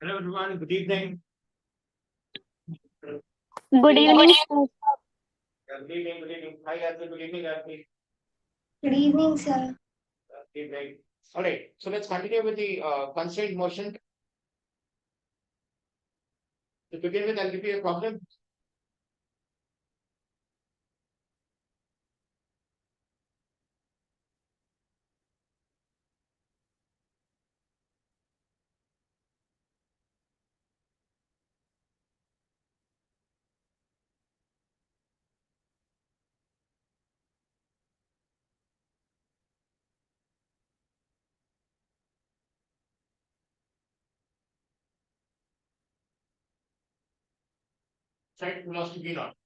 Hello everyone, good evening. Good evening, sir. Good evening. Hi, Arthur. Good evening, Arthur. Good evening, sir. Good evening. All right, so let's continue with the constraint motion. To begin with, I'll give you a problem. Side velocity V naught.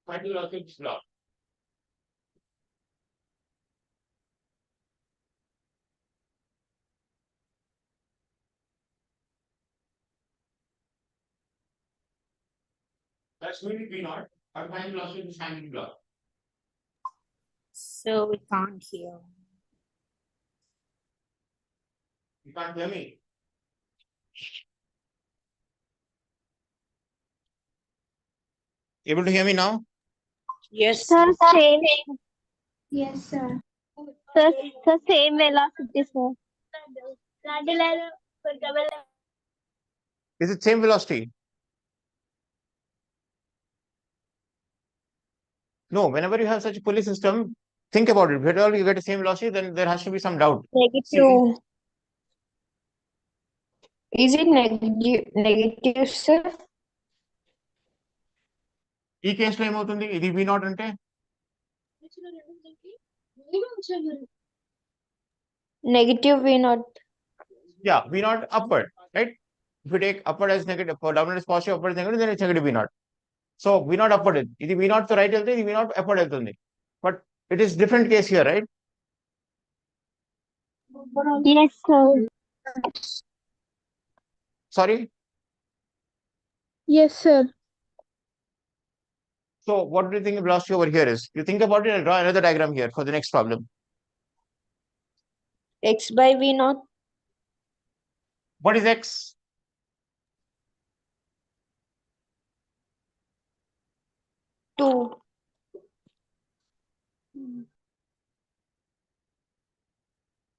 Find the velocity of this block. That's going to be V naught. Or find the velocity of this hanging block. So we can't hear. You can't hear me. Able to hear me now? Yes, Sir, sir. same. Yes, sir. Sir, same velocity, sir. Is it same velocity? No, whenever you have such a pulley system, think about it. If at all you get the same velocity, then there has to be some doubt. Negative. Is it negative, sir? ఈ కేసులో ఏమవుతుంది ఇది V naught అంటే Negative V naught. yeah, V naught upward, right? If you take upward as negative, downward as positive, upward as negative, then it's negative V naught. So V naught upward. ఇది V naught తో right వెళ్తే ఇది V naught upward వెళ్తుంది. But it is different case here, right? Yes, sir. Sorry. Yes, sir. So what do you think the velocity over here is? You think about it, I'll draw another diagram here for the next problem. X by V naught. What is X? Two.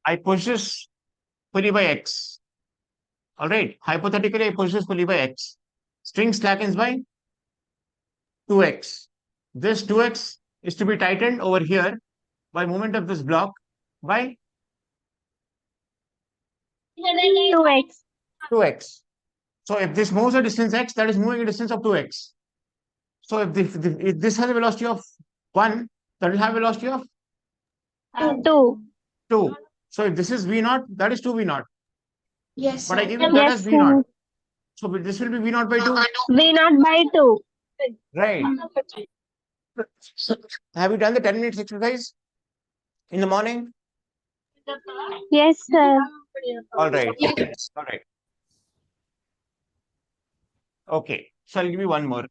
I push this pulley by X. All right. Hypothetically, I push this pulley by X. String slackens by 2x. This 2x is to be tightened over here by movement of this block by 2x. 2x. So if this moves a distance x, that is moving a distance of 2x. So if this has a velocity of 1, that will have a velocity of 2. 2. So if this is V naught, that is 2 V naught. Yes, But I sir. give it that Yes, as V sir. naught. So this will be V naught by 2. V naught by 2. Right. So have you done the 10 minutes exercise in the morning? Yes, sir. All right. All right. Okay. So I'll give you one more.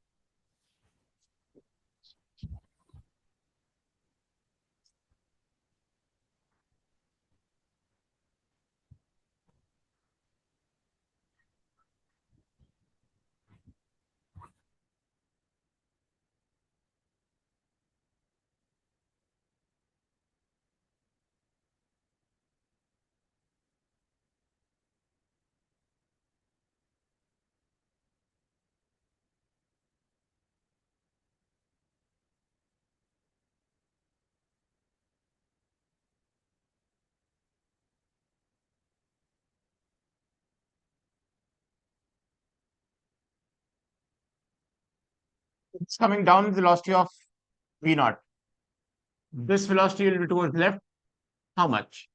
It's coming down with the velocity of V naught. This velocity will be towards left. How much?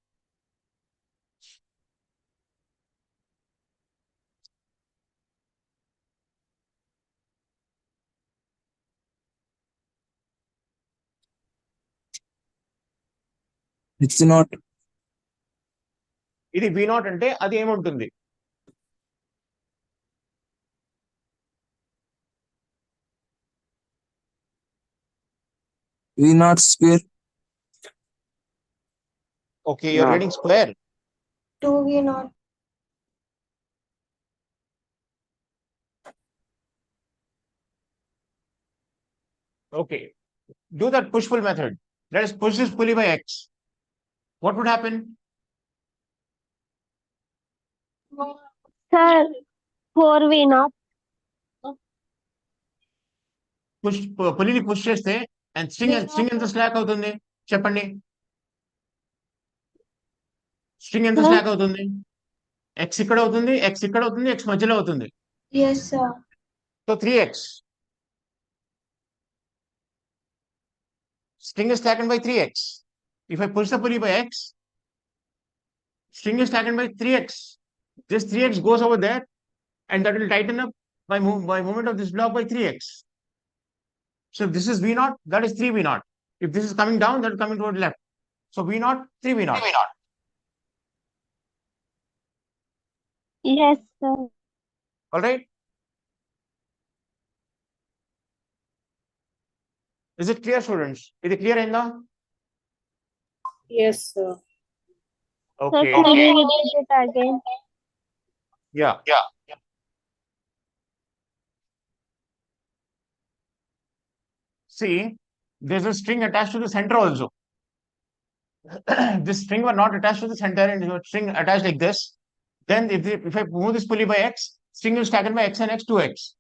It's not. ఇది V naught అంటే అది ఏముంటుంది? V naught square. Okay, you're No. getting square. 2V0. Okay. Do that push-pull method. Let us push this pulley by X. What would happen? Sir, 4V0. పులిని push చేస్తే and string ఎంత slack అవుతుంది చెప్పండి. String ఎంత Sir, slack అవుతుంది? X ఇక్కడ అవుతుంది, X ఇక్కడ అవుతుంది, ఎక్స్ మధ్యలో అవుతుంది. Yes, sir. So 3x. String is slackened by 3x. If I push the pulley by x, string is slackened by 3x. This 3x goes over there and that will tighten up by movement of this block by 3x. So if this is V naught, that is 3 V naught. If this is coming down, that is coming toward left. So V naught, 3 V naught. yes, sir. All right. Is it clear, students? Is it clear, Inda? Yes, sir. Sir, Okay. can you repeat it again? Yeah. See, there's a string attached to the center also. This string were not attached to the center and a string attached like this. Then if I move this pulley by x, string is staggered by x and x 2x.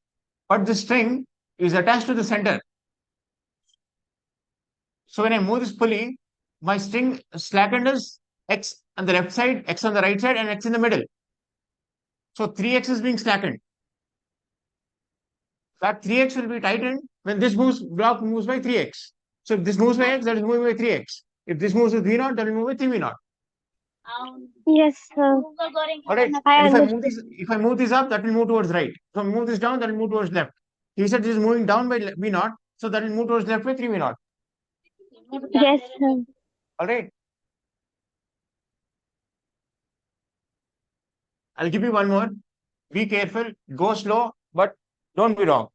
But this string is attached to the center. So when I move this pulley, my string slackened is x on the left side, x on the right side, and x in the middle. So 3x is being slackened. That 3x will be tightened when this block moves by 3x. So if this moves by x, that is moving by 3x. If this moves with V0, that will move by 3V0. Yes, sir. All right. I And understood. if I move this up, that will move towards right. If I move this down, that will move towards left. He said this is moving down by V0, so that will move towards left by 3V0. Yes, sir. All right. I'll give you one more. Be careful, go slow, but don't be wrong.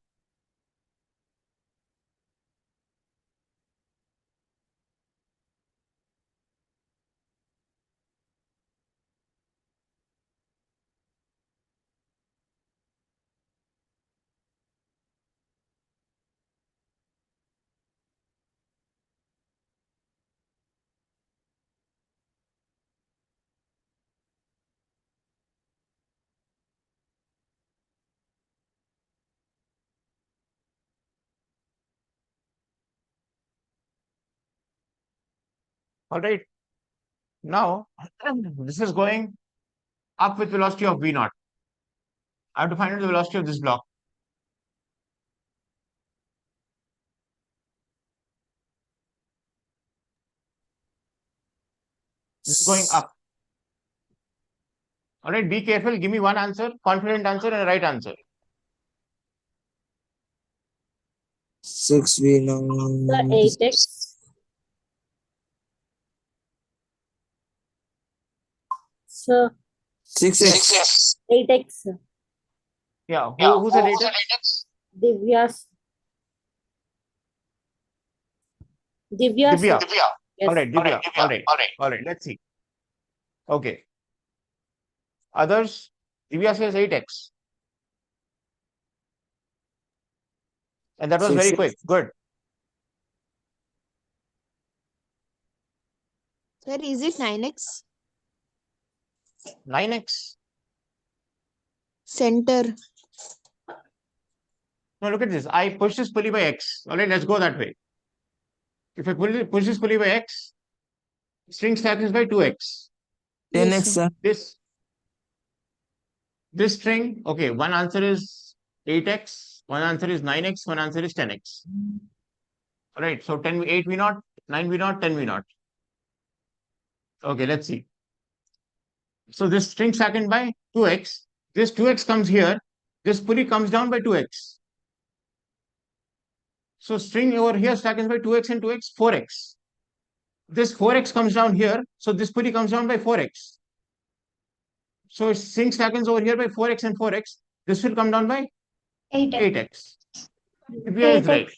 All right. Now, this is going up with velocity of V0. I have to find out the velocity of this block. This is going up. All right, be careful. Give me one answer, confident answer, and a right answer. 6V0. The 8x. So 6x. 8x. Yeah, who's the later? Divya's. Divya's. Divya. Yes. All right, Divya. All right. Let's see. Okay. Others, Divya says 8x. And that was very 6x. quick. Good. Sir, is it 9x? 9x. Center. Now look at this. I push this pulley by x. All right, let's go that way. If I push this pulley by x, string slackens by 2x. 10x, sir. sir. This string, okay, one answer is 8x, one answer is 9x, one answer is 10x. All right, so 10, 8V0, 9V0, 10V0. Okay, let's see. So this string slackened by 2x. This 2x comes here. This pulley comes down by 2x. So string over here slackens by 2x and 2x, 4x. This 4x comes down here. So this pulley comes down by 4x. So string slackens over here by 4x and 4x. This will come down by 8x. 8x. Divya is right. 8x.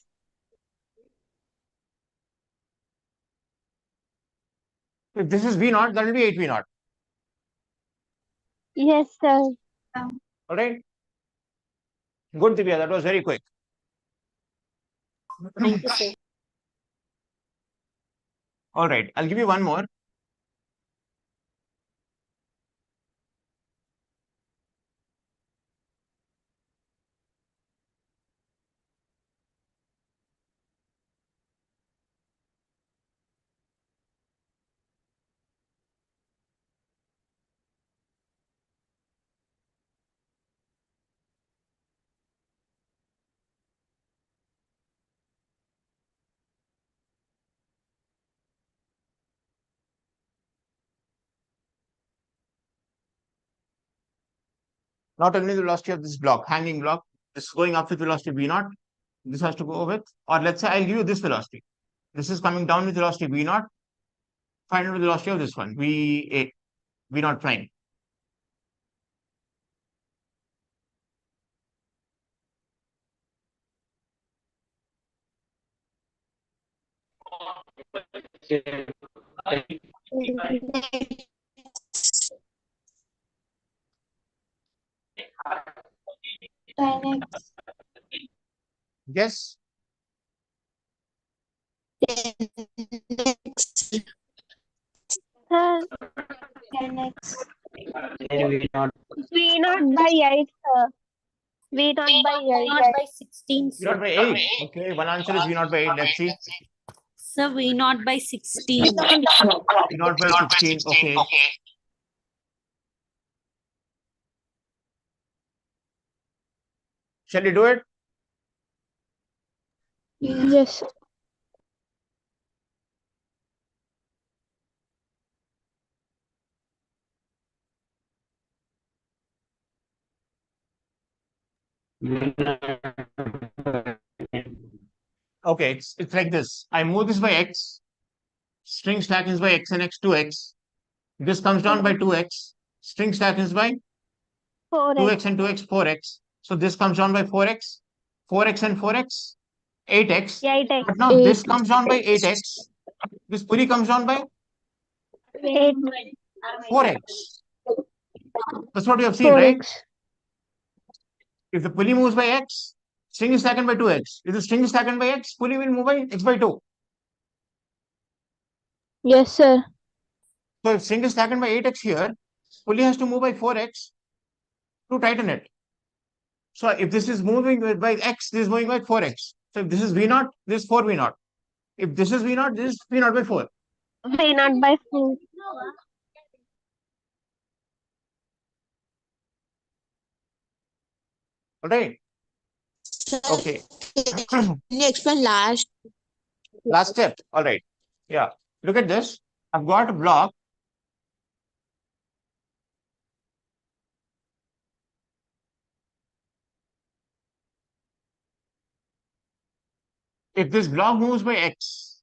If this is V naught, that will be 8 V naught. Yes, sir. All right. Good, Divya. That was very quick. Thank you, sir. All right. I'll give you one more. Not only the velocity of this block, hanging block, this is going up with velocity V naught. This has to go with, or let's say I'll give you this velocity. This is coming down with velocity V naught. Find out the velocity of this one, V8, V naught prime. Next. Yes. Sir, 10x. V not by 8, sir. V not by 8. Not by 16, V naught sir. by 8. Okay, one answer is V naught by 8. Let's see. Sir, V not by 16. V naught by 16. Okay. Shall we do it? Yes. Okay, it's like this. I move this by x. String stack is by x and x 2x. This comes down by 2x. String stack is by 4x. 2x and 2x 4x. So this comes down by 4x. 4x and 4x 8x. 8x. But now this comes down by 8x. This pulley comes down by 8. 4x. That's what you have seen, right? 4x. If the pulley moves by x, string is stacked by 2x. If the string is stacked by x, pulley will move by x by 2. Yes, sir. So if string is stacked by 8x here, pulley has to move by 4x to tighten it. So if this is moving by x, this is moving by 4x. So if this is V naught, this is 4V naught. If this is V naught, this is V naught by 4. V not by 4. All right. Okay. Can you explain last? Last step. All right. Yeah. Look at this. I've got a block. If this block moves by x,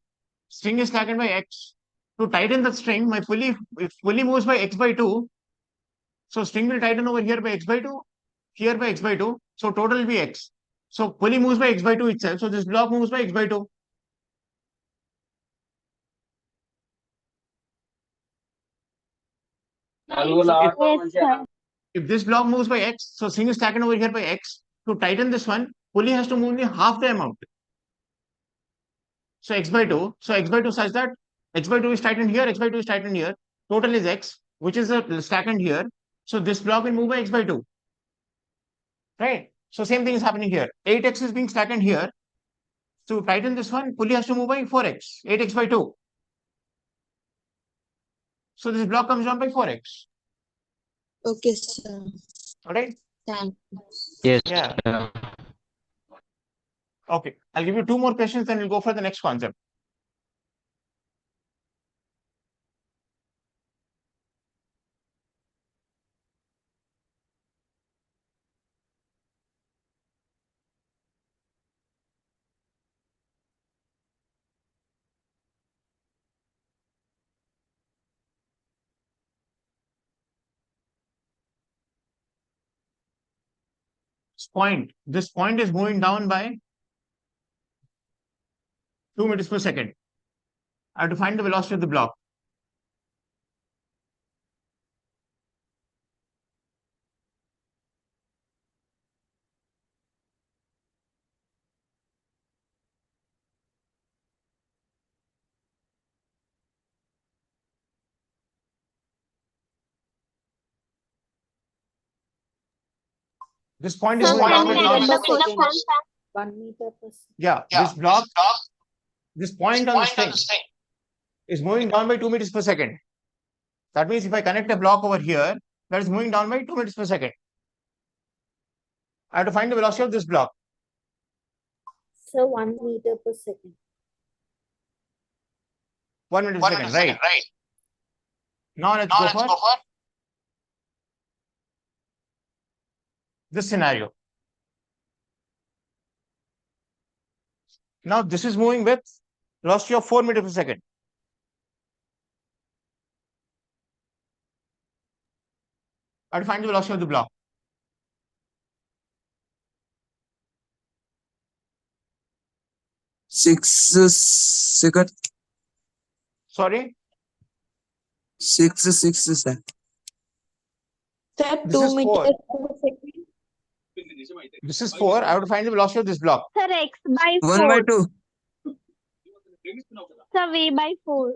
string is slackened by x. To tighten the string, my pulley, if pulley moves by x by 2, so string will tighten over here by x by 2, here by x by 2. So total will be x. So pulley moves by x by 2 itself. So this block moves by x by 2. Yes, sir. If this block moves by x, so string is slackened over here by x. To tighten this one, pulley has to move only half the amount. So x by 2. So x by 2 such that x by 2 is tightened here, x by 2 is tightened here. Total is x, which is slackened here. So this block will move by x by 2. Right? So same thing is happening here. 8x is being slackened here. To tighten this one, pulley has to move by 4x, 8x by 2. So this block comes down by 4x. Okay, sir. All right? Thank you. Yes. Yeah. Okay. I'll give you two more questions, then we'll go for the next concept. This point is moving down by 2 meters per second. I have to find the velocity of the block. This point is Sir, moving can down by you 2 repeat meters. the question? 1 meter per second. Yeah, this block, this point on this thing is moving down by 2 meters per second. That means if I connect a block over here, that is moving down by 2 meters per second. I have to find the velocity of this block. So 1 meter per second. 1 meter per second, right? Now let's go for this scenario. Now this is moving with velocity of 4 meters per second. I have to find the velocity of the block. Six second. Sorry, 6, sir. Sir, this 2 is 4. meters per second. This is 4. I have to find the velocity of this block. Sir, x by 1 by 4. 2. Sir, v by 4.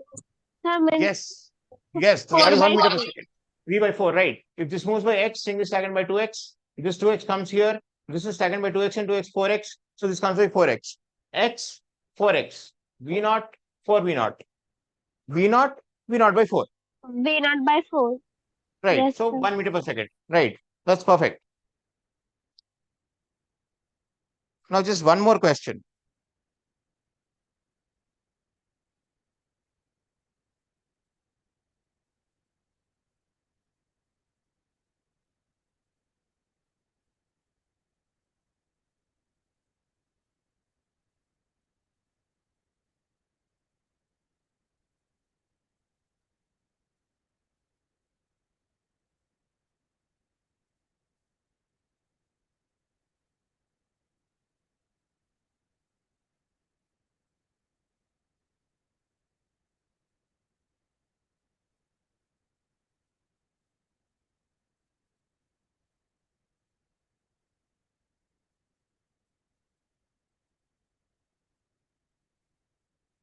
Sir, means Yes. Yes, so 4 that is 1 by meter per 4. second. V by 4, right? If this moves by x, string is staggered by 2x. If this 2x comes here, this is staggered by 2x and 2x, 4x. So this comes by 4x. X, 4x. V naught, 4 V naught. V naught, V naught by 4. v naught by 4. Right. Yes, So sir. 1 meter per second. Right. That's perfect. Now just one more question.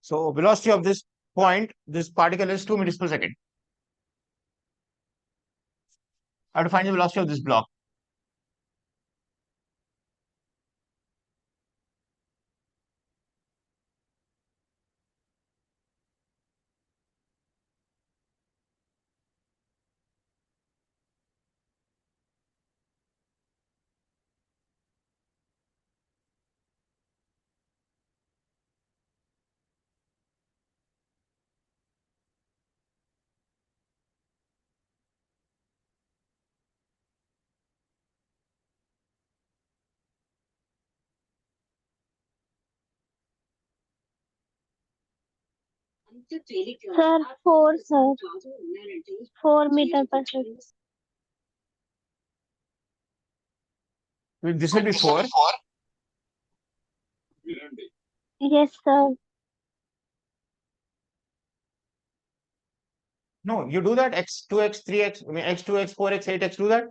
So velocity of this point, this particle is 2 meters per second. I have to find the velocity of this block. Sir, 4, sir. 4 meter per second. This will be 4. Yes, sir. No, you do that x, 2x, 3x, I mean x, 2x, 4x, 8x, do that.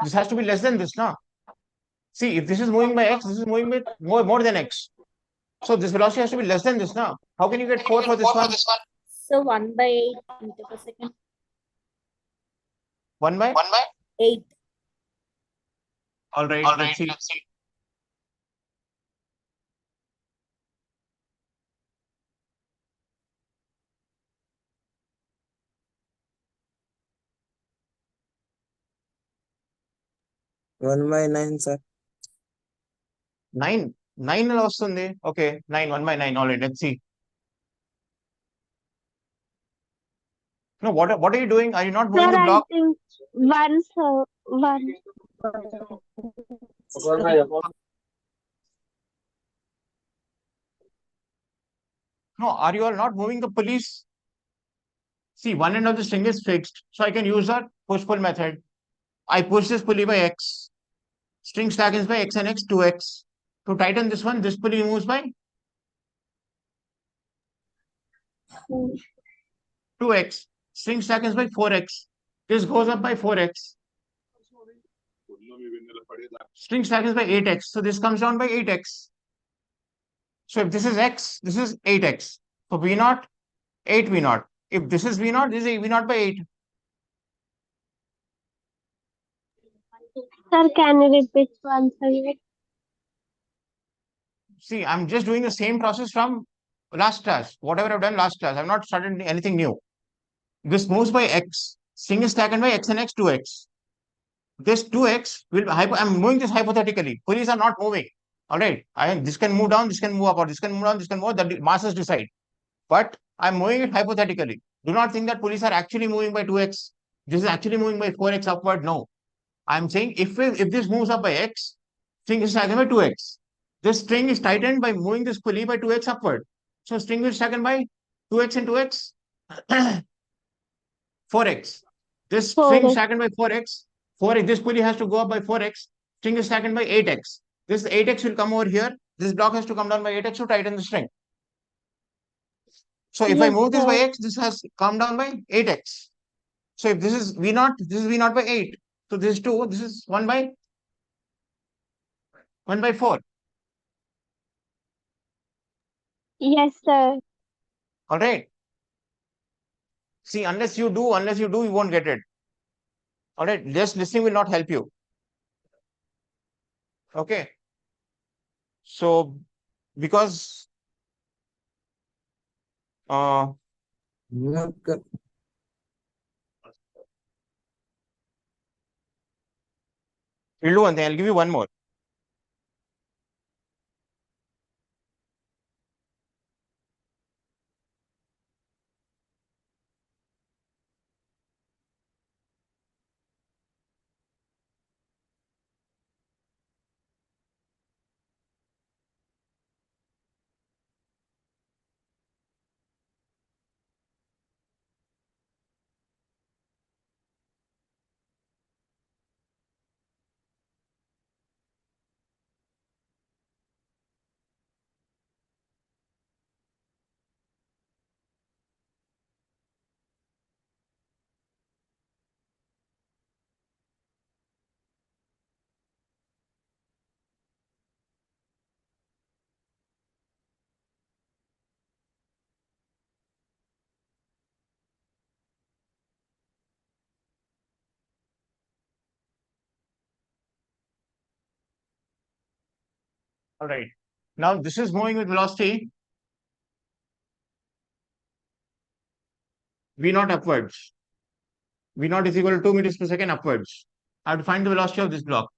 This has to be less than this now. See, if this is moving by x, this is moving with more than x. So this velocity has to be less than this now. How can you get 4 for this one? So 1/8 meter per second. 1 by? 8. All right, let's see. 1 by 9, sir. 9. 9 ఎలా వస్తుంది? Okay, 9, 1 by 9. All right, let's see. No, what are you doing? Are you not moving Sir, the I block? think 1, sir. 1. No, are you all not moving the police? See, one end of the string is fixed, so I can use that push-pull method. I push this pulley by x. String stackens by x and x, 2x. To tighten this one, this pulley moves by 2x. String stackens by 4x. This goes up by 4x. String stackens by 8x. So this comes down by 8x. So if this is x, this is 8x. So V naught, 8 V naught. If this is V naught, this is V naught by 8. Sir, can you repeat once again? See, I'm just doing the same process from last class. Whatever I've done last class, I've not started anything new. This moves by x. String is taken by x and x, 2x. This 2x will, I'm moving this hypothetically. Pulleys are not moving. All right. This can move down, this can move up, or this can move down, this can move up. The masses decide. But I'm moving it hypothetically. Do not think that pulleys are actually moving by 2x. This is actually moving by 4x upward. No. I'm saying if this moves up by x, string is taken by 2x. This string is tightened by moving this pulley by 2x upward. So string is taken by 2x and 2x, 4x. This string is 4x. taken by 4x. 4x. This pulley has to go up by 4x. String is taken by 8x. This 8x will come over here. This block has to come down by 8x to tighten the string. So if I Yes, move this by sir. x, this has come down by 8x. So if this is V0, this is V0 by 8. So this is 2, this is 1 by 4. Yes, sir. All right. See, unless you do, you won't get it. All right. Just listening will not help you. Okay. So, because Not good. we'll do one thing. I'll give you one more. All right. Now this is moving with velocity V0 upwards. V0 is equal to 2 meters per second upwards. I have to find the velocity of this block.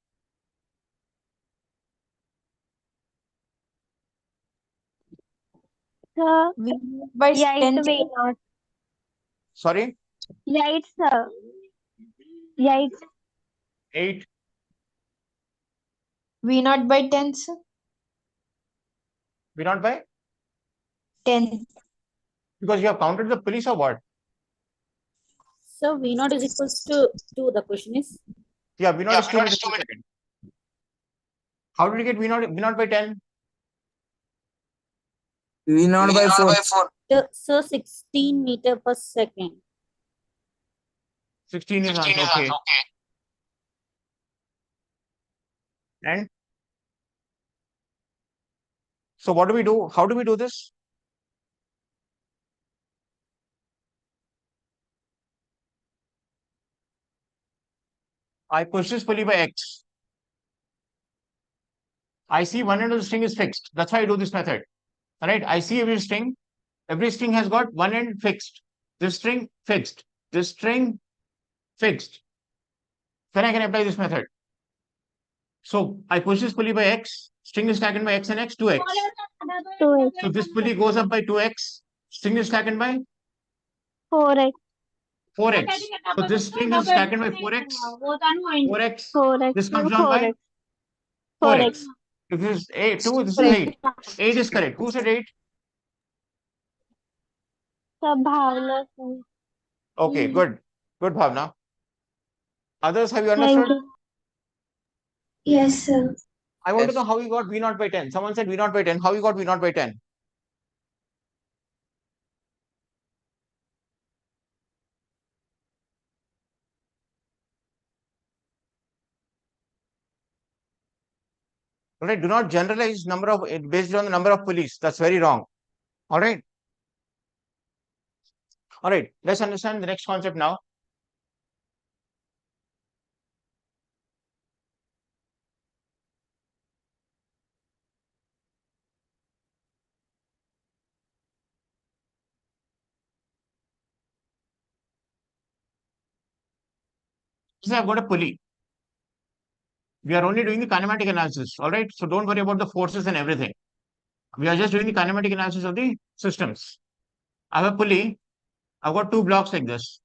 Sir, By yeah, it's 10, V not. Sorry, Right, sir. Right. 8. V not by 10, sir. V0 by? 10. Because you have counted the police or what? So V naught is equals to 2. The question is, Yeah, V0 is 2 meters per second. How did you get V0 by 10? V0 by 4. so 16 meter per second. 16 is answer. Okay. And so what do we do? How do we do this? I push this pulley by X. I see one end of the string is fixed. That's why I do this method. All right. I see every string. Every string has got one end fixed. This string fixed. This string fixed. Then I can apply this method. So I push this pulley by X. String is taken by X and X, 2X. 2x. So this pulley goes up by 2X. String is taken by 4x. 4X. So this string is taken by 4X. 4X. 4x. This comes down by 4x. 4x. If this is 8, 2, this is 8. 8 is correct. Who said 8? Sir, Bhavna, sir. Okay, good. Good, Bhavna. Others, have you Thank understood? you. Yes, sir. I want to Yes. know how you got V0 by 10. Someone said V0 by 10. How you got V0 by 10? All right, do not generalize number of based on the number of pulleys. That's very wrong. All right. All right, let's understand the next concept now. say I've got a pulley. We are only doing the kinematic analysis, all right? So don't worry about the forces and everything. We are just doing the kinematic analysis of the systems. I have a pulley. I've got two blocks like this.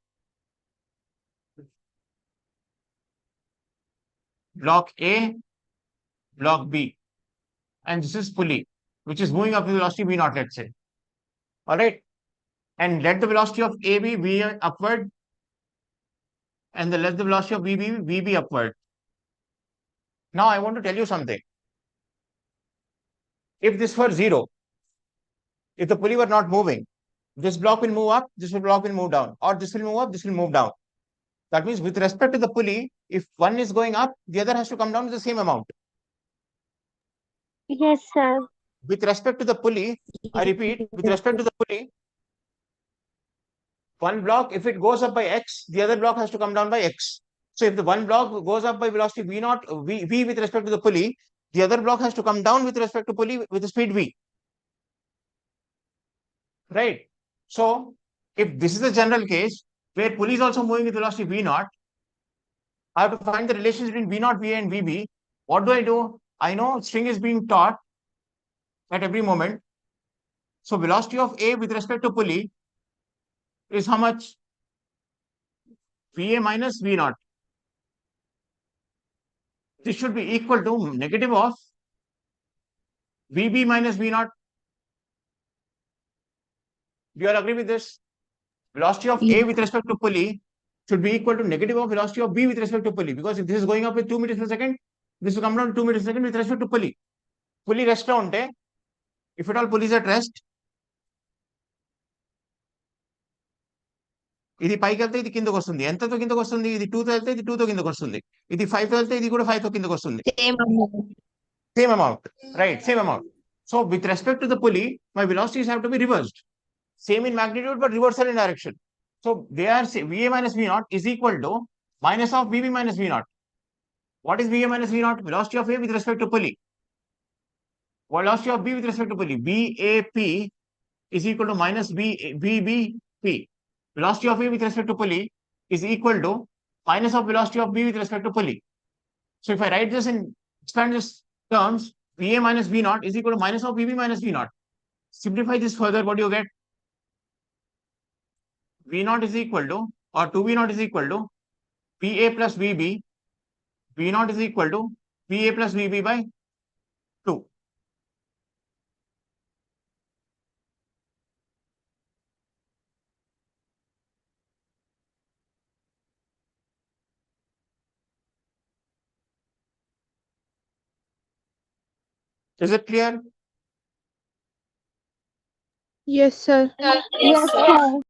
Block A, block B. And this is pulley, which is moving up with velocity V naught, let's say. All right. And let the velocity of A be V upward. And let the velocity of V be upward. Now I want to tell you something. If this were 0, if the pulley were not moving, this block will move up, this block will move down, or this will move up, this will move down. That means with respect to the pulley, if one is going up, the other has to come down with the same amount. Yes, sir. With respect to the pulley, I repeat, with respect to the pulley, one block, if it goes up by x, the other block has to come down by x. So if the one block goes up by velocity v naught, v with respect to the pulley, the other block has to come down with respect to pulley with the speed v. Right? So if this is the general case, where pulley is also moving with velocity v naught, I have to find the relations between v naught, va and vb. What do? I know string is being taut at every moment. So velocity of A with respect to pulley is how much? Va minus v naught. This should be equal to negative of vb minus v naught. Do you all agree with this? Velocity of A with respect to pulley should be equal to negative of velocity of B with respect to pulley, because if this is going up with 2 meters per second, this will come down to 2 meters per second with respect to pulley. Pulley rest lo unte, if at all pulley is at rest, ఇది పైకి వెళ్తే ఇది కిందకు వస్తుంది. ఎంతతో కిందకు వస్తుంది? ఇది 2 తో వెళ్తే ఇది 2 తో కిందకు వస్తుంది. ఇది 5 తో వెళ్తే ఇది కూడా 5 తో కిందకు వస్తుంది. Same amount, right? Same amount. So with respect to the pulley, my velocities have to be reversed. Same in magnitude, but reversal in direction. So they are Va minus V naught is equal to minus of Vb minus V naught. What is Va minus V naught? Velocity of A with respect to pulley. Velocity of B with respect to pulley. BAP is equal to minus BBP. Velocity of A with respect to pulley is equal to minus of velocity of B with respect to pulley. So if I write this in expand this terms, Va minus V naught is equal to minus of Vb minus V naught. Simplify this further, what do you get? V naught is equal to, or 2V naught is equal to Va plus Vb. V naught is equal to Va plus Vb by 2. Is it clear? Yes, sir. Yes, sir.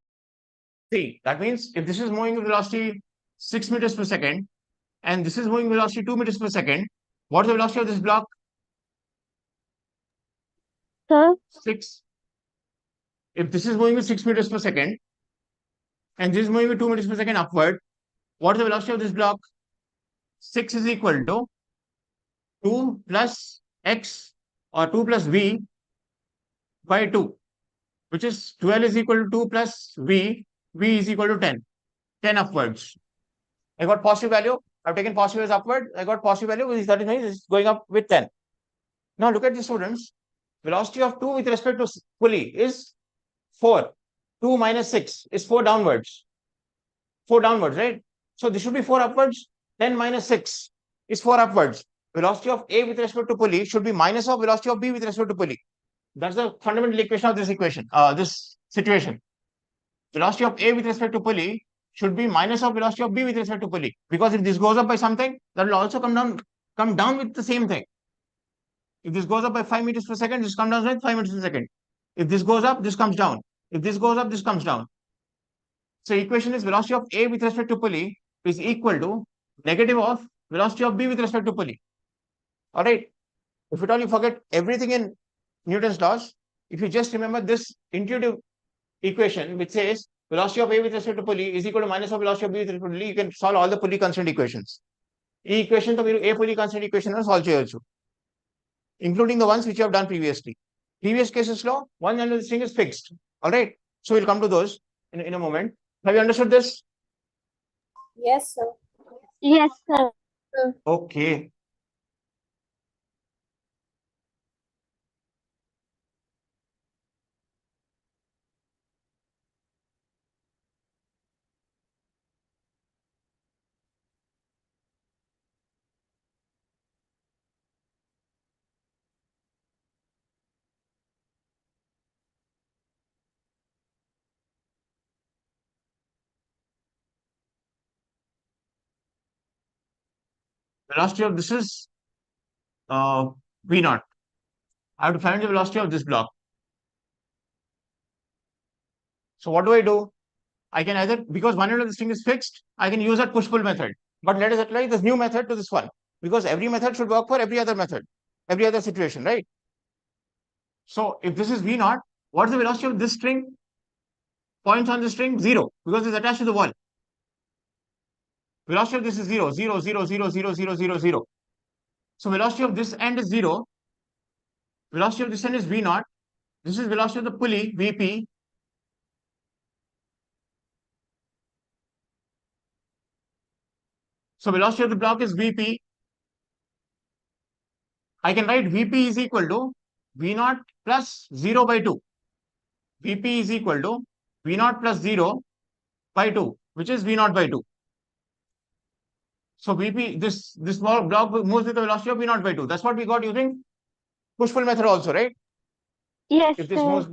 See, that means if this is moving with velocity 6 meters per second, and this is moving velocity 2 meters per second, what is the velocity of this block? Sir, 6. If this is moving with 6 meters per second, and this is moving with 2 meters per second upward, what is the velocity of this block? 6 is equal to 2 plus x, or 2 plus v by 2, which is 12 is equal to 2 plus v is equal to 10. 10 upwards. I got positive value. I've taken positive as upward. I got positive value, which is 39 is going up with 10. Now look at the students. Velocity of 2 with respect to pulley is 4. 2 minus 6 is 4 downwards. 4 downwards, right? So this should be 4 upwards. 10 minus 6 is 4 upwards. Velocity of A with respect to pulley should be minus of velocity of B with respect to pulley. That's the fundamental equation of this equation, this situation. Velocity of A with respect to pulley should be minus of velocity of B with respect to pulley. Because if this goes up by something, that will also come down with the same thing. If this goes up by 5 meters per second, this comes down with 5 meters per second. If this goes up, this comes down. If this goes up, this comes down. So equation is velocity of A with respect to pulley is equal to negative of velocity of B with respect to pulley. All right. If at all you forget everything in Newton's laws, if you just remember this intuitive equation which says velocity of A with respect to pulley is equal to minus of velocity of B with respect to pulley, you can solve all the pulley constant equations. This equation to A pulley constant equation solve cheyochu, including the ones which you have done previously. Previous cases law, one end of this thing is fixed. All right. So we'll come to those in a moment. Have you understood this? Yes, sir. Yes, sir. Okay. Velocity of this is V naught. I have to find the velocity of this block. So what do? I can either, because one end of this thing is fixed, I can use that push-pull method. But let us apply this new method to this one, because every method should work for every other method, every other situation, right? So if this is V naught, what's the velocity of this string? Points on the string, 0, because it's attached to the wall. Velocity of this is 0, 0, 0, 0, 0, 0, 0, 0. So velocity of this end is 0. Velocity of this end is V naught. This is velocity of the pulley, Vp. So velocity of the block is Vp. I can write Vp is equal to V naught plus 0 by 2. Vp is equal to V naught plus 0 by 2, which is V naught by 2. So Vp, this small block moves with the velocity of V naught by 2. That's what we got using push-pull method also, right? Yes, If this sir. moves,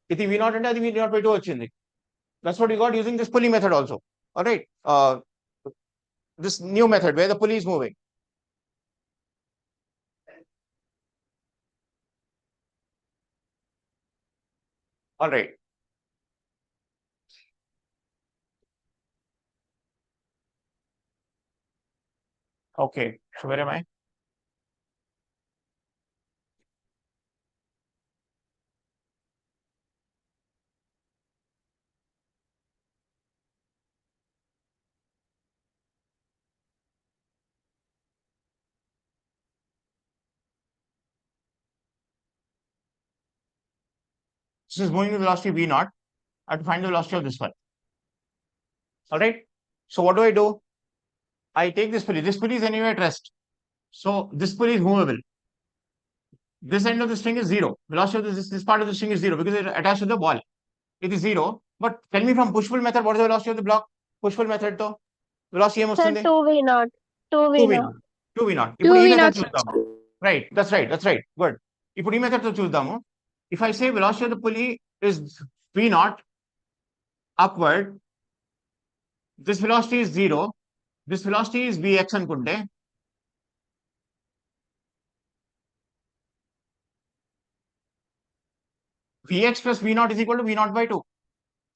ఇది V naught అంటే అది V naught by 2 వచ్చింది. That's what we got using this pulley method also. All right. This new method where the pulley is moving. All right. Okay. So where am I? This is moving with velocity V naught. I have to find the velocity of this one. All right. So what do? I take this pulley. This pulley is anyway at rest. So this pulley is movable. This end of the string is 0. Velocity of this part of the string is 0 because it's attached to the wall. It is 0. But tell me from push-pull method, what is the velocity of the block? Push-pull method to velocity Sir, ఏమొస్తుంది? 2V0. 2V0. 2v0. ఇప్పుడు ఈ 2V method naught, sir. చూద్దాము. Right. That's right. Good. ఇప్పుడు ఈ method తో చూద్దాము. If I say velocity of the pulley is V naught upward, this velocity is 0. This velocity is Vx అనుకుంటే Vx plus V naught is equal to V naught by 2.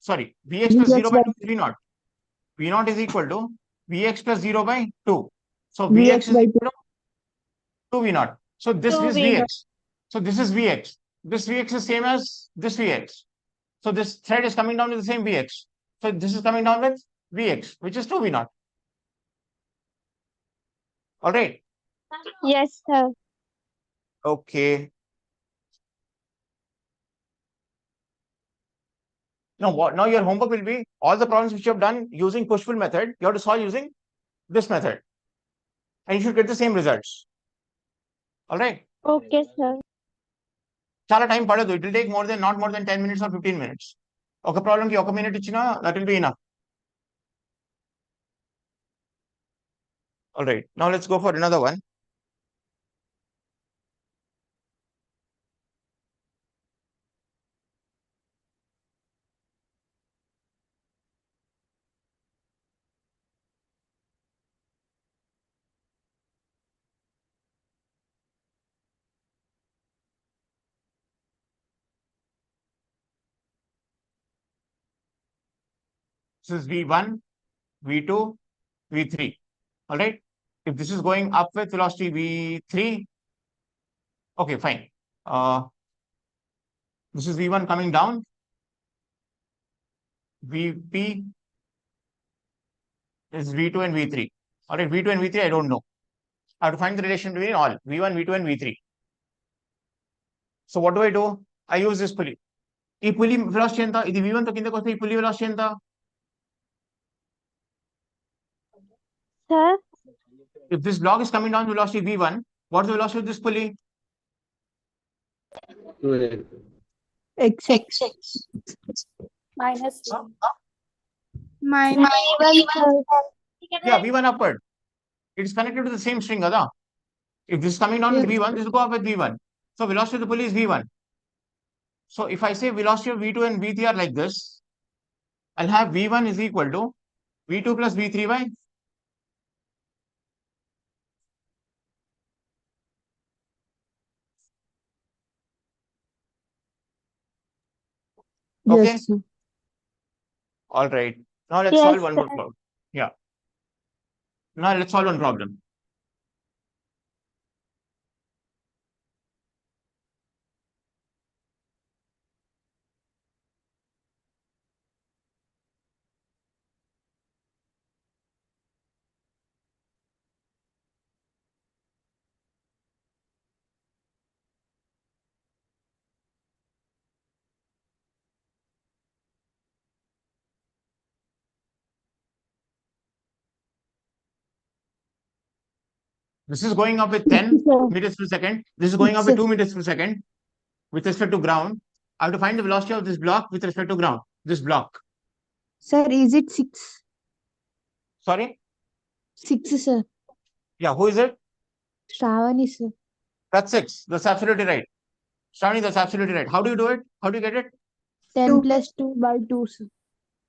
Sorry, Vx plus 0 by 2 is V naught. V naught is equal to Vx plus 0 by 2. So Vx is equal to 2V naught. So this is 2V0. Vx. So this is Vx. This Vx is same as this Vx. So this thread is coming down with the same Vx. So this is coming down with Vx, which is 2V naught. All right. Yes, sir. Okay. Now your homework will be all the problems which you have done using push-pull method, you have to solve using this method. And you should get the same results. All right. Okay, sir. చాలా time పడదు. It will take not more than 10 minutes or 15 minutes. ఒక problem కి 1 minute ఇచ్చినా that will be enough. All right. Now let's go for another one. This is V1, V2, V3. All right. If this is going up with velocity V3, okay, fine. This is V1 coming down. VP is V2 and V3. All right, V2 and V3, I don't know. I have to find the relation between all V1, V2, and V3. So what do? I use this pulley. ఈ పులి velocity ఎంత? ఇది V1 తో కిందకి వస్తే ఈ పులి velocity ఎంత? Sir, if this block is coming down velocity v1, what's the velocity of this pulley? X. Minus Huh? Minus. Yeah, v1 upward. It is connected to the same string, Ada. If this is coming down with Yes. v1, this will go up with v1. So velocity of the pulley is v1. So if I say velocity of v2 and v3 are like this, I'll have v1 is equal to v2 plus v3 by okay. Yes, sir. All right. Now let's Yes, solve one more sir. problem. Yeah. Now let's solve one problem. This is going up with 10 Sir. meters per second. This is going up with Sir. 2 meters per second with respect to ground. I have to find the velocity of this block with respect to ground. This block. Sir, is it 6? Sorry? 6, sir. Yeah, who is it? Shravani, sir. That's 6. That's absolutely right. Shravani, that's absolutely right. How do you do it? How do you get it? 10 plus 2 by 2, sir.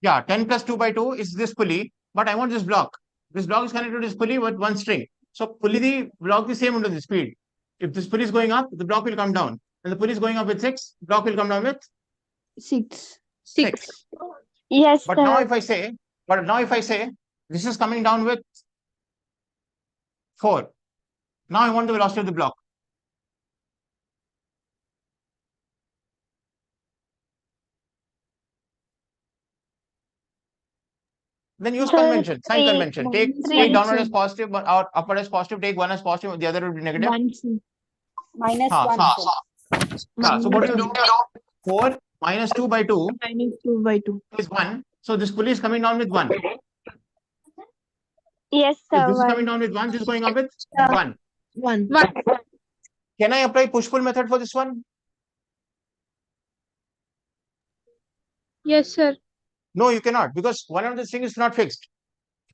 Yeah, 10 plus 2 by 2 is this pulley, but I want this block. This block is connected to this pulley with one string. So pulley the block the same under the speed. If this pulley is going up, the block will come down. And the pulley is going up with 6, block will come down with 6. 6. Yes, But now sir. if I say this is coming down with 4. Now I want the velocity of the block. Then use Sir, convention, sign three. convention. Take Three. downward as positive, but or upward as positive. Take one as positive, the other will be negative. 1, sir. minus Ha, 1, ha, sir. Yeah, so what do you do? 4 minus 2 by 2 Minus 2 by 2. is 1. So this pulley is coming down with 1. Yes, If sir. this is coming 1. down with 1, this is going up with Yeah. 1. 1. Can I apply push-pull method for this one? Yes, sir. No, you cannot, because one of the thing is not fixed.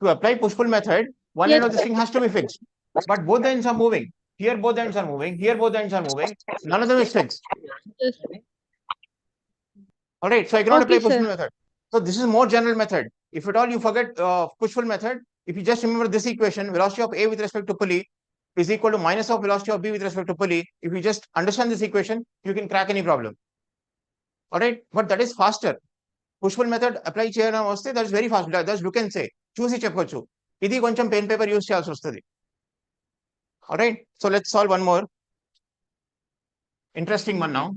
To apply push-pull method, one Yes. end of this thing has to be fixed. But both the ends are moving. Here both the ends are moving. Here both the ends are moving. None of them is fixed. Yes. All right, so I cannot Okay, apply push-pull sir. method. So this is more general method. If at all you forget push-pull method, if you just remember this equation, velocity of A with respect to pulley is equal to minus of velocity of B with respect to pulley. If you just understand this equation, you can crack any problem. All right, but that is faster. Push-pull method apply చేయడం వస్తే that is very fast. That's look and say. చూసి చెప్పొచ్చు. ఇది కొంచెం pen paper use చేయాల్సి వస్తుంది. All right, so let's solve one more interesting one now.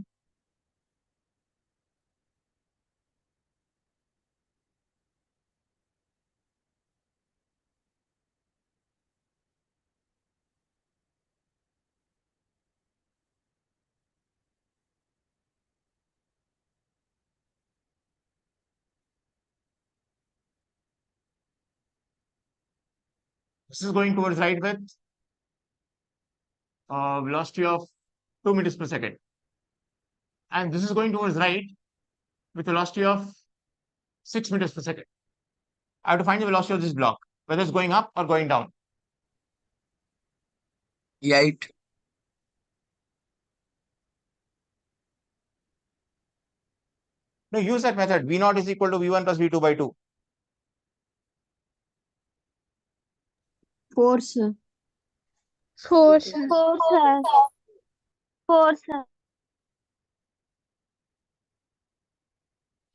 This is going towards right with velocity of 2 meters per second. And this is going towards right with velocity of 6 meters per second. I have to find the velocity of this block, whether it's going up or going down. 8. No, use that method. V0 is equal to V1 plus V2 by 2. 4, sir. 4, sir. 4, sir. 4, sir.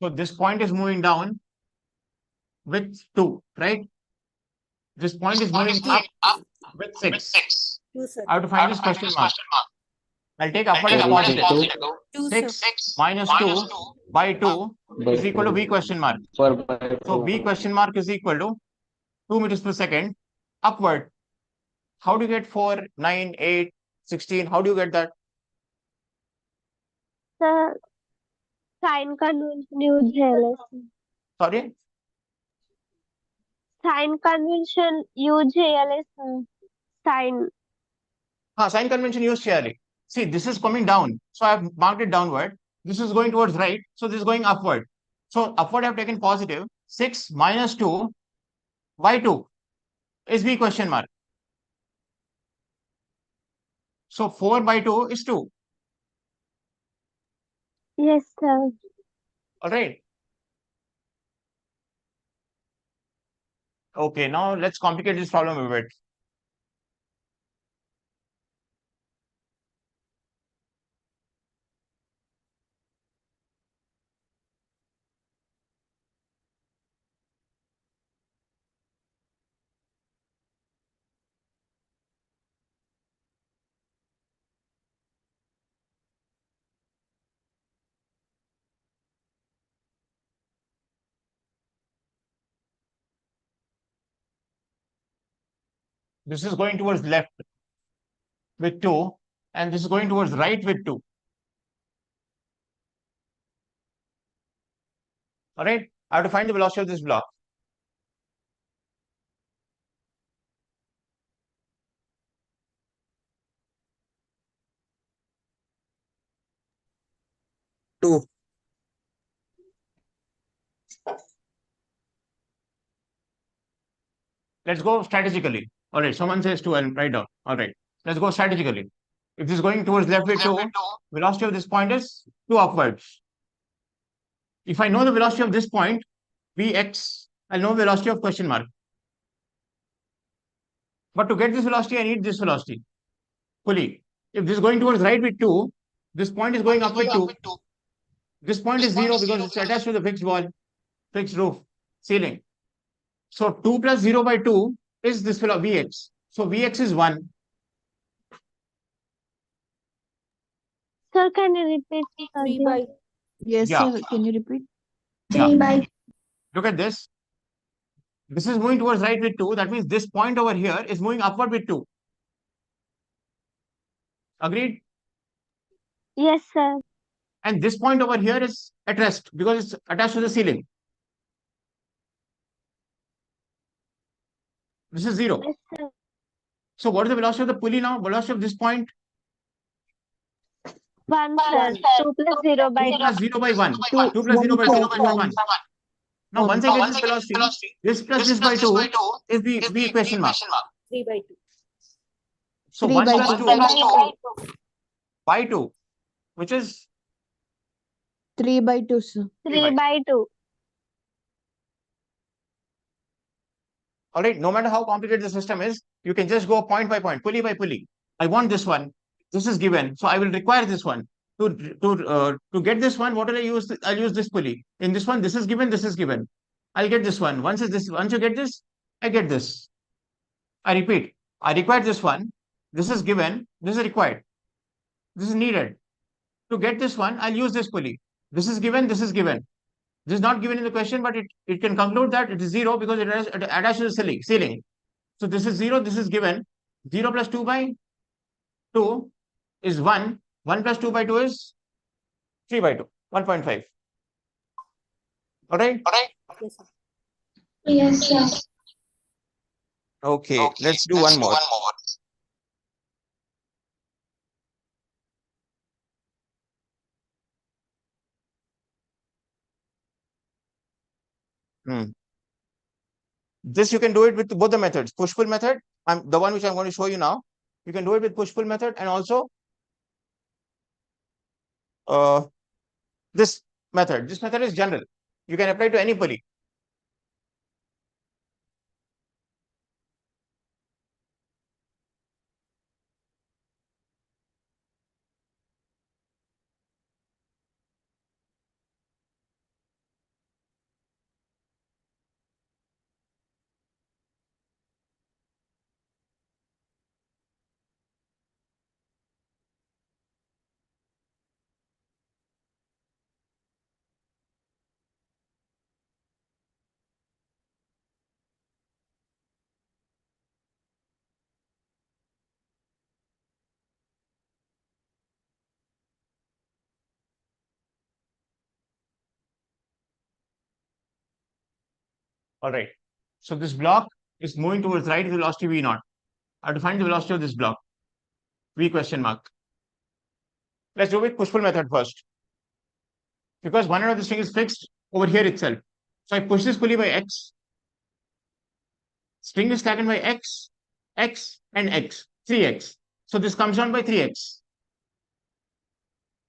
So this point is moving down with 2, right? This point is moving up with 6. 2, sir. I have to find this question mark. I'll take upward as positive. 2, sir. 6 minus 2 by 2 is equal to V question mark. So V question mark is equal to 2 meters per second upward. How do you get 4, 9, 8, 16? How do you get that? Sir, sign convention use చేయాలి, sir. Sorry? Sign convention use చేయాలి, sir. sign. Sign convention use చేయాలి. See, this is coming down. So I have marked it downward. This is going towards right. So this is going upward. So upward I have taken positive. 6 minus 2 by 2 is B question mark. So 4 by 2 is 2. Yes, sir. All right. Okay, now let's complicate this problem a bit. This is going towards left with 2, and this is going towards right with 2. All right. I have to find the velocity of this block. Two. Let's go strategically. All right. Someone says 2 and write down. All right. Let's go strategically. If this is going towards left with 2, velocity of this point is 2 upwards. If I know the velocity of this point, Vx, I'll know velocity of question mark. But to get this velocity, I need this velocity. Fully. If this is going towards right with 2, this point is going up with 2. This point is 0 because it's attached to the fixed wall, fixed roof, ceiling. So 2 plus 0 by 2 is this Vx. So Vx is 1. Sir, can you repeat? 3 again? by Yes, Yeah. sir. Can you repeat? Yeah. 3 by Look at this. This is moving towards right with 2. That means this point over here is moving upward with 2. Agreed? Yes, sir. And this point over here is at rest because it's attached to the ceiling. This is 0. Yes, sir. So what is the velocity of the pulley now? Velocity of this point? 1, sir. 2 plus 0 by 2 plus 0 by 1. 2, 2 plus 0 by 2 1, is sir. 1. Now, once I get this velocity, this plus this by 2 is the V question mark. 3 by 2. So 3 1 by plus 2. 2 by 2, which is 3 by 2, sir. 3 by 2. all right. No matter how complicated the system is, you can just go point by point, pulley by pulley. I want this one. This is given, so I will require this one. To get this one, what will I use? I'll use this pulley. In this one, this is given. This is given. I'll get this one. Once you get this, I get this. I repeat. I require this one. This is given. This is required. This is needed. To get this one, I'll use this pulley. This is given. This is given. This is not given in the question, but it can conclude that it is 0 because it is attached to the ceiling. So this is 0. This is given. 0 plus 2 by 2 is 1. 1 plus 2 by 2 is 3 by 2. 1.5. All right. Yes, sir. yes, sir. Okay. Let's do one more. This you can do it with both the methods. Push-pull method, the one which I'm going to show you now. You can do it with push-pull method and also this method. This method is general. You can apply to any pulley. All right. So this block is moving towards right with velocity V naught. I have to find the velocity of this block. V question mark. Let's do with push-pull method first. Because one end of this string is fixed over here itself. So I push this pulley by X. String is slackened by X, X, and X, 3X. So this comes down by 3X.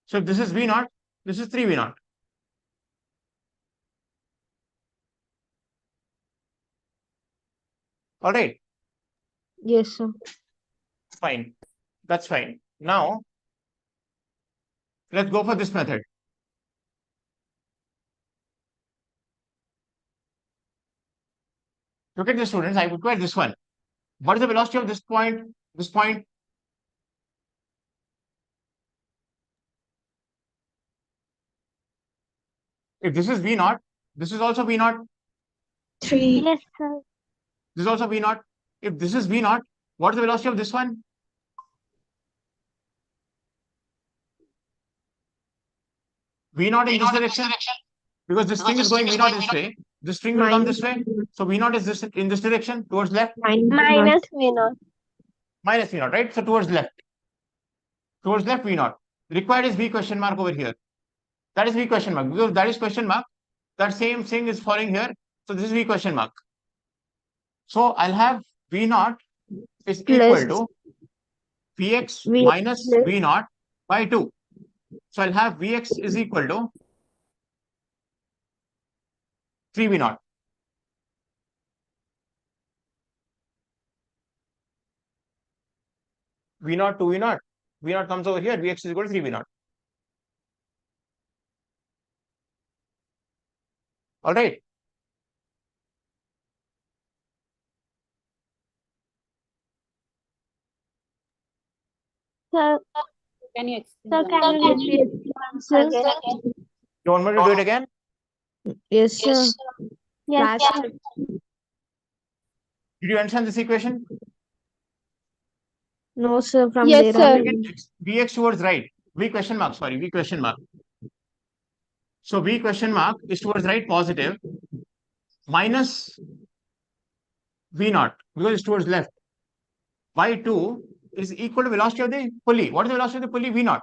So if this is V naught, this is 3 V naught. All right, Yes, sir. fine. That's fine. Now, let's go for this method. Look at the students, I would try this one. What is the velocity of this point? This point? If this is V naught, this is also V naught. 3. Yes, sir. This is also V naught. If this is V naught, what is the velocity of this one? V naught in this direction. Because this string is going V naught this way. This string will come this way. So V naught is this in this direction towards left. Minus V naught. Minus V naught, right? So towards left. Towards left V naught. Required is V question mark over here. That is V question mark. Because that is question mark. That same thing is following here. So this is V question mark. So I'll have V naught is equal to Vx V minus plus- V naught by 2. So I'll have Vx is equal to 3 V naught. V naught, 2 V naught. V naught comes over here. Vx is equal to 3 V naught. All right. Sir, Can you explain? sir, the can you answer? repeat once again? You want me to do it again? Yes, sir. Yes, Last sir. Did you understand this equation? No, sir. From Yes, there sir. on. Vx towards right. V question mark, sorry, V question mark. So V question mark is towards right positive minus V naught because it's towards left. By 2 is equal to velocity of the pulley. What is the velocity of the pulley? V naught.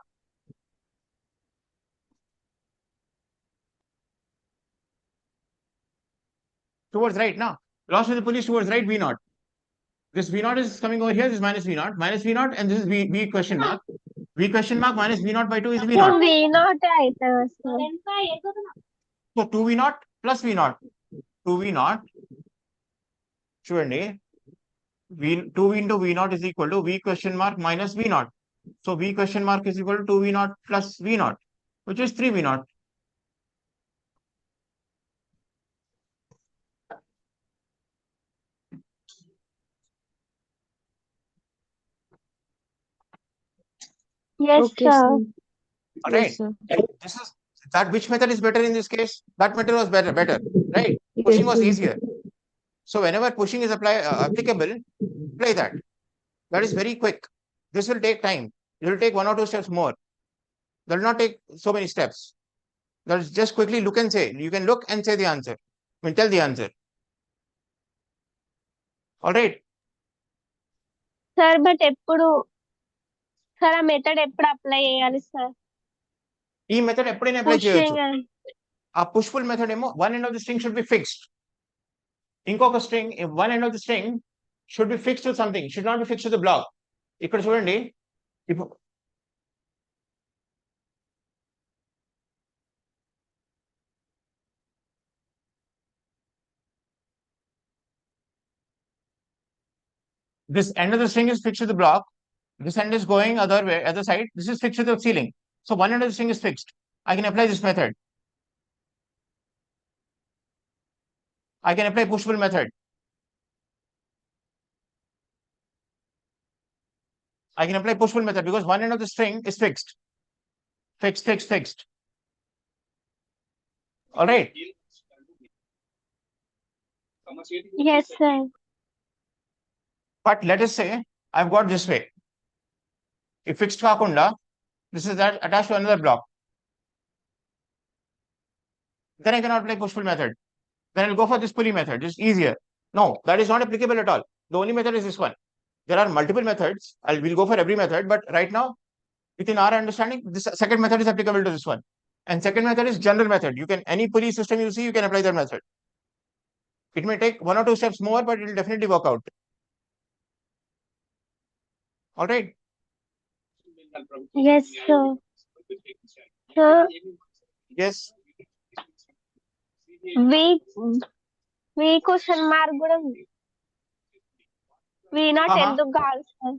Towards right now. Velocity of the pulley is towards right V naught. This V naught is coming over here. This is minus V naught, and this is V question mark. V question mark minus V naught by 2 is V So naught. V naught అవుతుంది sir. So 2 V naught plus V naught. 2 V naught. చూడండి V 2 into V naught is equal to V question mark minus V naught. So V question mark is equal to 2 V naught plus V naught, which is 3 V naught. Yes, Okay, sir. sir. All right. Yes, sir. This is that which method is better in this case? That method was better, right? Yes, Pushing was sir. easier. So whenever pushing is applicable, apply that. That is very quick. This will take time. It will take 1 or 2 steps more. That will not take so many steps. That is just quickly look and say. You can look and say the answer. I mean, tell the answer. All right. Sir but ఎప్పుడు sir ఆ method ఎప్పుడు apply చేయాలి sir ఈ method ఎప్పుడైనా apply చేయొచ్చు. Pushing ఆ push pull method ఏమో one end of the string should be fixed. ఇంకొక string one end of the string should be fixed to something, should not be fixed to the block. ఇక్కడ చూడండి ఇప్పుడు this end of the string is fixed to the block. This end is going other way, other side. This is fixed to the ceiling. So one end of the string is fixed. I can apply this method. I can apply push pull method. I can apply push pull method because one end of the string is fixed. Fixed. All right. Yes sir But let us say I've got this way. If fixed kakunda, this is that attached to another block. Then I cannot apply push pull method. Then I'll go for this pulley method. It's easier. No, that is not applicable at all. The only method is this one. there are multiple methods. We'll go for every method, but right now, within our understanding, this second method is applicable to this one. And second method is general method. You can, any pulley system you see, you can apply that method. It may take 1 or 2 steps more, but it will definitely work out. All right. Yes, sir. Sir, Yes. we question mark కూడా V not Uh-huh. ఎందుకు కాదు sir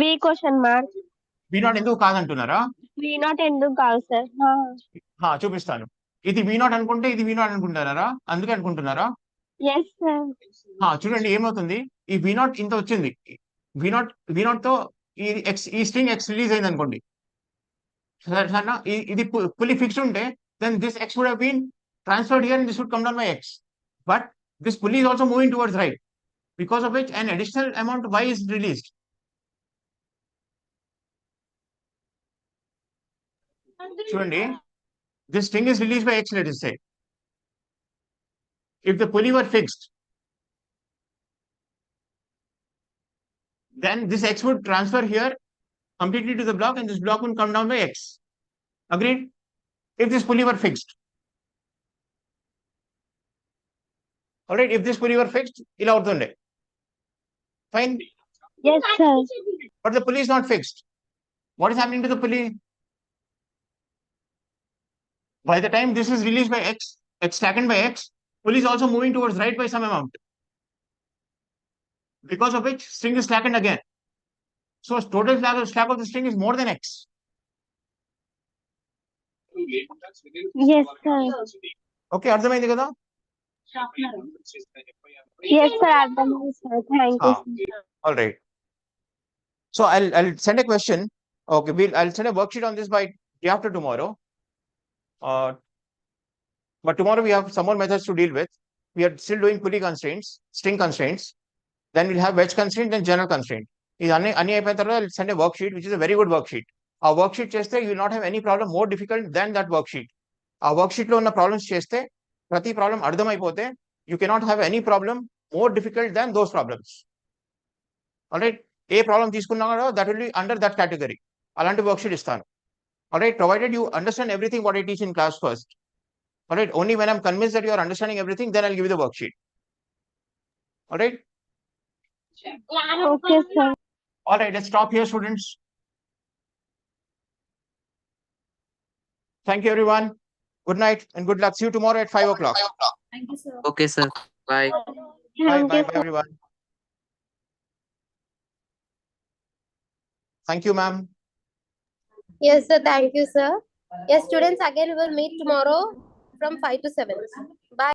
V question mark V not ఎందుకు కాదంటున్నారా? వి not ఎందుకు కాదు sir చూపిస్తాను. ఇది V not అనుకుంటే ఇది V not అనుకుంటున్నారా? అందుకే అనుకుంటున్నారా? ఎస్ సార్ చూడండి ఏమవుతుంది, ఈ V not ఇంత వచ్చింది. V not తో ఈ స్ట్రింగ్ X రిలీజ్ అయింది అనుకోండి. సరేనా? ఇది fully fixed ఉంటే, then this X would have been transferred here and this would come down by X. But this pulley is also moving towards right, because of which an additional amount Y is released. చూడండి, this string is released by X, let us say. If the pulley were fixed, then this X would transfer here completely to the block and this block would come down by X. Agreed? If this pulley were fixed. Alright, if this pulley were fixed, ఇలా అవుతుండే. Fine. Yes sir But the pulley is not fixed. What is happening to the pulley? By the time this is released by X, X slackened by X, pulley is also moving towards right by some amount. Because of which string is slackened again. So total slack of the string is more than X. Yes sir Okay, అర్థమైంది కదా? Yes sir అర్థమైంది sir thank you sir All right. So I'll send a question. Okay, I'll send a worksheet on this by day after tomorrow. But tomorrow we have some more methods to deal with. We are still doing pulley constraints, string constraints. Then we'll have wedge constraint and general constraint. I'll send a worksheet, which is a very good worksheet. Our worksheet cheste, you will not have any problem more difficult than that worksheet. Our worksheet lo unna problems cheste, prati problem ardham aipote, you cannot have any problem more difficult than those problems. All right. A problem తీసుకున్నారో that will be under that category. అలాంటి worksheet ఇస్తాను. All right. Provided you understand everything what I teach in class first. All right. Only when I'm convinced that you are understanding everything, then I'll give you the worksheet. All right. Okay sir All right. Let's stop here, students. Thank you, everyone. Good night and good luck. See you tomorrow at 5 o'clock. Thank you, sir. Okay, sir. Bye. Thank you Bye, everyone. Thank you, ma'am. Yes, sir. Thank you, sir. Yes, students, again, we will meet tomorrow from 5 to 7. Bye.